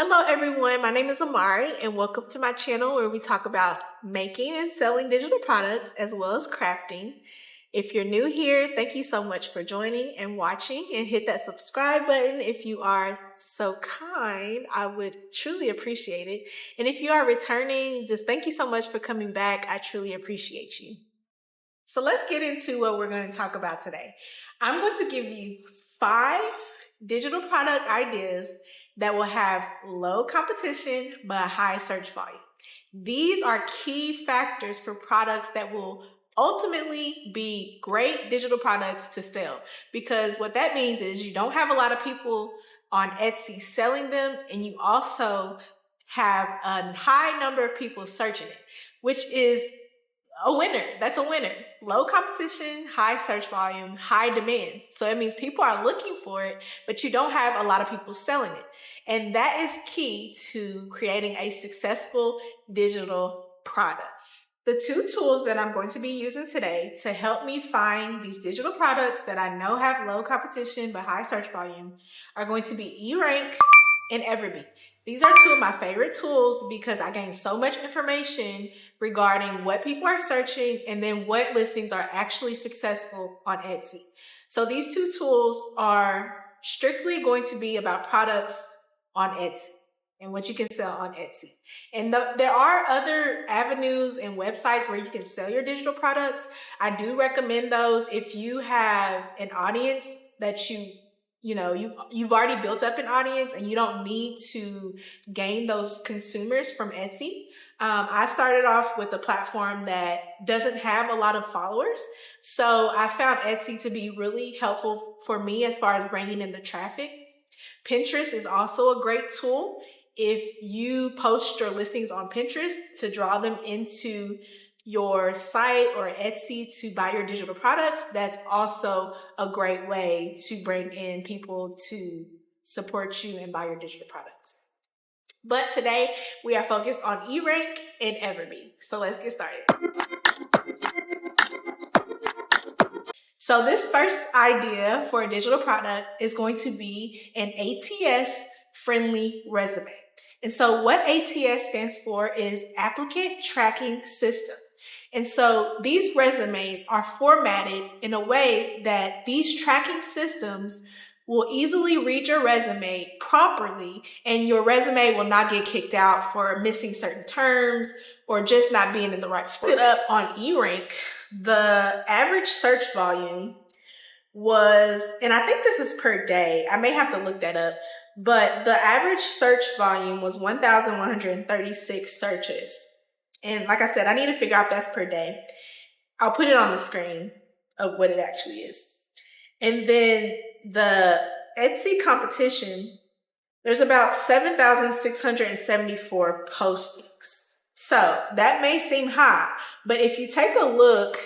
Hello everyone, my name is Amari and welcome to my channel where we talk about making and selling digital products as well as crafting. If you're new here, thank you so much for joining and watching, and hit that subscribe button if you are so kind. I would truly appreciate it. And if you are returning, just thank you so much for coming back. I truly appreciate you. So let's get into what we're going to talk about today. I'm going to give you 5 digital product ideas that will have low competition but high search volume. These are key factors for products that will ultimately be great digital products to sell, because what that means is you don't have a lot of people on Etsy selling them, and you also have a high number of people searching it, which is a winner. That's a winner. Low competition, high search volume, high demand. So it means people are looking for it, but you don't have a lot of people selling it. And that is key to creating a successful digital product. The 2 tools that I'm going to be using today to help me find these digital products that I know have low competition but high search volume are going to be Erank and Everbee. These are 2 of my favorite tools because I gain so much information regarding what people are searching and then what listings are actually successful on Etsy. So these 2 tools are strictly going to be about products on Etsy and what you can sell on Etsy. And there are other avenues and websites where you can sell your digital products. I do recommend those if you have an audience that you've already built up an audience and you don't need to gain those consumers from Etsy. I started off with a platform that doesn't have a lot of followers. So I found Etsy to be really helpful for me as far as bringing in the traffic. Pinterest is also a great tool if you post your listings on Pinterest to draw them into your site or Etsy to buy your digital products. That's also a great way to bring in people to support you and buy your digital products. But today we are focused on Erank and Everbee. So let's get started. So this first idea for a digital product is going to be an ATS Friendly Resume. And so what ATS stands for is Applicant Tracking System. And so these resumes are formatted in a way that these tracking systems will easily read your resume properly, and your resume will not get kicked out for missing certain terms or just not being in the right format. Up on Erank, the average search volume was, and I think this is per day, I may have to look that up, but the average search volume was 1,136 searches. And like I said, I need to figure out if that's per day. I'll put it on the screen of what it actually is. And then the Etsy competition, there's about 7,674 postings. So that may seem high, but if you take a look,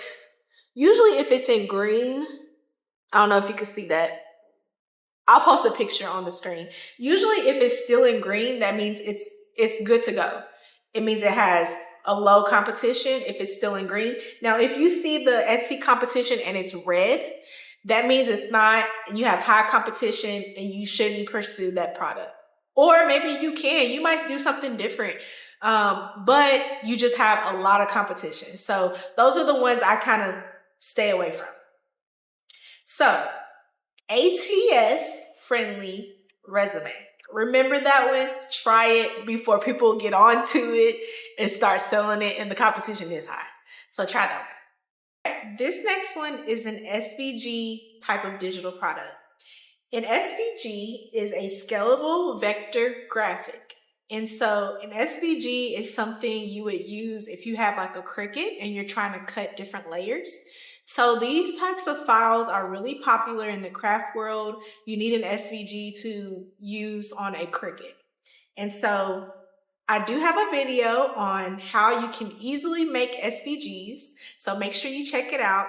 usually if it's in green, I don't know if you can see that. I'll post a picture on the screen. Usually if it's still in green, that means it's good to go. It means it has a low competition if it's still in green. Now, if you see the Etsy competition and it's red, that means it's not, you have high competition and you shouldn't pursue that product. Or maybe you might do something different, but you just have a lot of competition. So those are the ones I kind of stay away from. So ATS Friendly Resume. Remember that one? Try it before people get onto it and start selling it and the competition is high. So try that one. This next one is an SVG type of digital product. An SVG is a scalable vector graphic. And so an SVG is something you would use if you have like a Cricut and you're trying to cut different layers. So these types of files are really popular in the craft world. You need an SVG to use on a Cricut. And so I do have a video on how you can easily make SVGs. So make sure you check it out.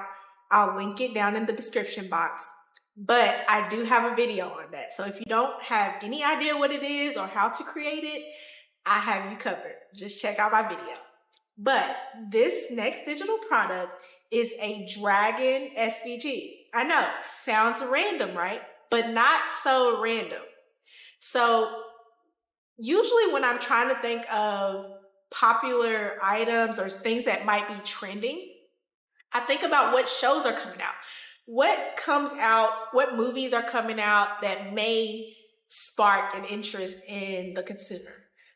I'll link it down in the description box. But I do have a video on that. So if you don't have any idea what it is or how to create it, I have you covered. Just check out my video. But this next digital product is a dragon SVG. I know, sounds random, right? But not so random. So Usually when I'm trying to think of popular items or things that might be trending, I think about what shows are coming out. What comes out, what movies are coming out that may spark an interest in the consumer.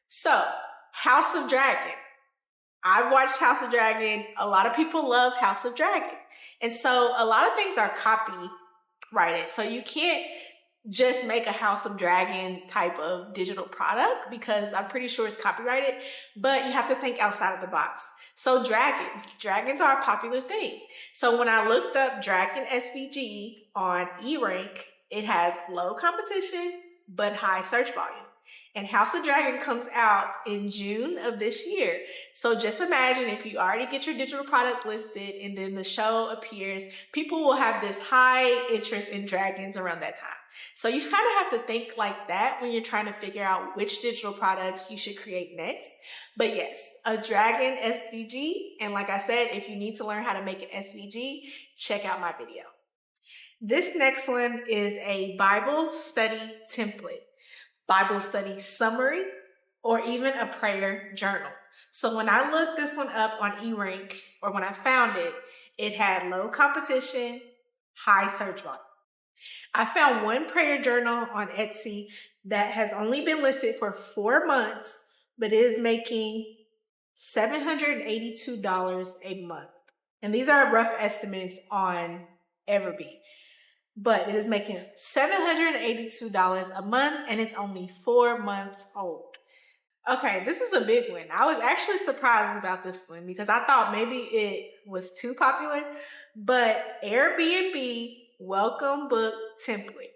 So, House of Dragon. I've watched House of Dragon. A lot of people love House of Dragon. And so a lot of things are copyrighted. So you can't just make a House of Dragon type of digital product because I'm pretty sure it's copyrighted, but you have to think outside of the box. So dragons are a popular thing. So when I looked up Dragon SVG on Erank, it has low competition, but high search volume. And House of Dragon comes out in June of this year. So just imagine if you already get your digital product listed and then the show appears, people will have this high interest in dragons around that time. So you kind of have to think like that when you're trying to figure out which digital products you should create next. But yes, a Dragon SVG. And like I said, if you need to learn how to make an SVG, check out my video. This next one is a Bible study template, Bible study summary, or even a prayer journal. So when I looked this one up on eRank, or when I found it, it had low competition, high search volume. I found one prayer journal on Etsy that has only been listed for 4 months, but is making $782 a month. And these are rough estimates on Everbee. But it is making $782 a month, and it's only 4 months old. Okay, this is a big one. I was actually surprised about this one because I thought maybe it was too popular, but Airbnb welcome book template.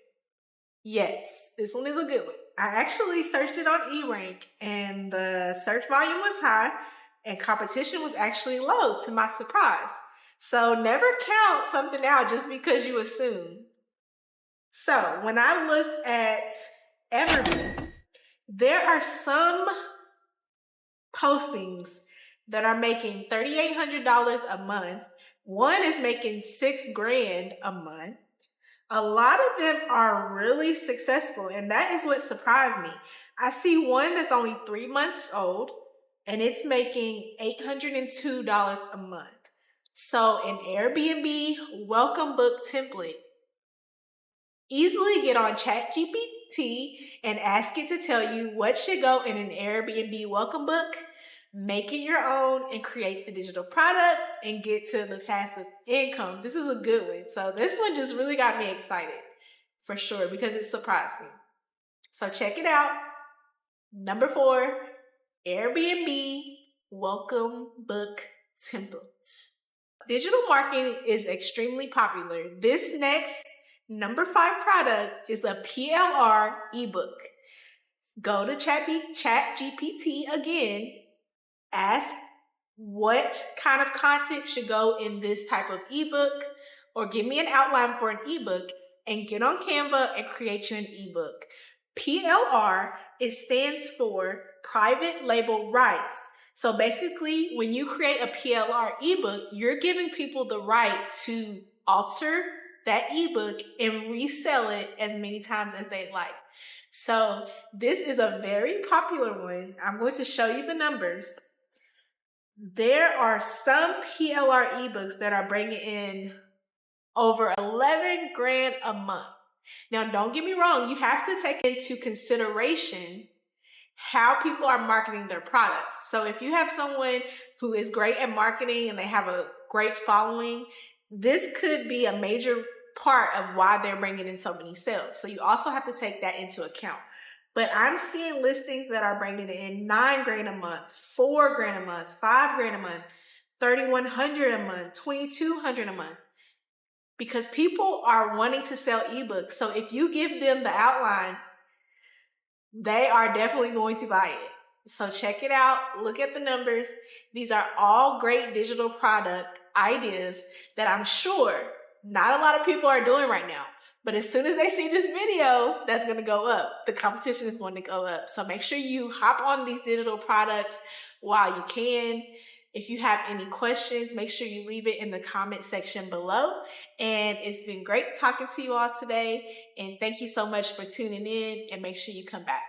Yes, this one is a good one. I actually searched it on eRank, and the search volume was high, and competition was actually low to my surprise. So never count something out just because you assume. So when I looked at Everbee, there are some postings that are making $3,800 a month. One is making $6,000 a month. A lot of them are really successful, and that is what surprised me. I see one that's only 3 months old, and it's making $802 a month. So an Airbnb welcome book template. Easily get on ChatGPT and ask it to tell you what should go in an Airbnb welcome book, make it your own, and create the digital product and get to the passive income. This is a good one. So this one just really got me excited for sure because it surprised me. So check it out. Number 4, Airbnb welcome book template. Digital marketing is extremely popular. This next number 5 product is a PLR ebook. Go to ChatGPT again, ask what kind of content should go in this type of ebook, or give me an outline for an ebook, and get on Canva and create you an ebook. PLR, it stands for private label rights. So basically, when you create a PLR ebook, you're giving people the right to alter that ebook and resell it as many times as they'd like. So this is a very popular one. I'm going to show you the numbers. There are some PLR ebooks that are bringing in over $11,000 a month. Now, don't get me wrong. You have to take into consideration how people are marketing their products. So if you have someone who is great at marketing and they have a great following, this could be a major part of why they're bringing in so many sales. So you also have to take that into account. But I'm seeing listings that are bringing in $9,000 a month, $4,000 a month, $5,000 a month, $3,100 a month, $2,200 a month. Because people are wanting to sell ebooks. So if you give them the outline, they are definitely going to buy it. So check it out. Look at the numbers. These are all great digital product ideas that I'm sure not a lot of people are doing right now. But as soon as they see this video, that's going to go up. The competition is going to go up. So make sure you hop on these digital products while you can. If you have any questions, make sure you leave it in the comment section below. And it's been great talking to you all today. And thank you so much for tuning in, and make sure you come back.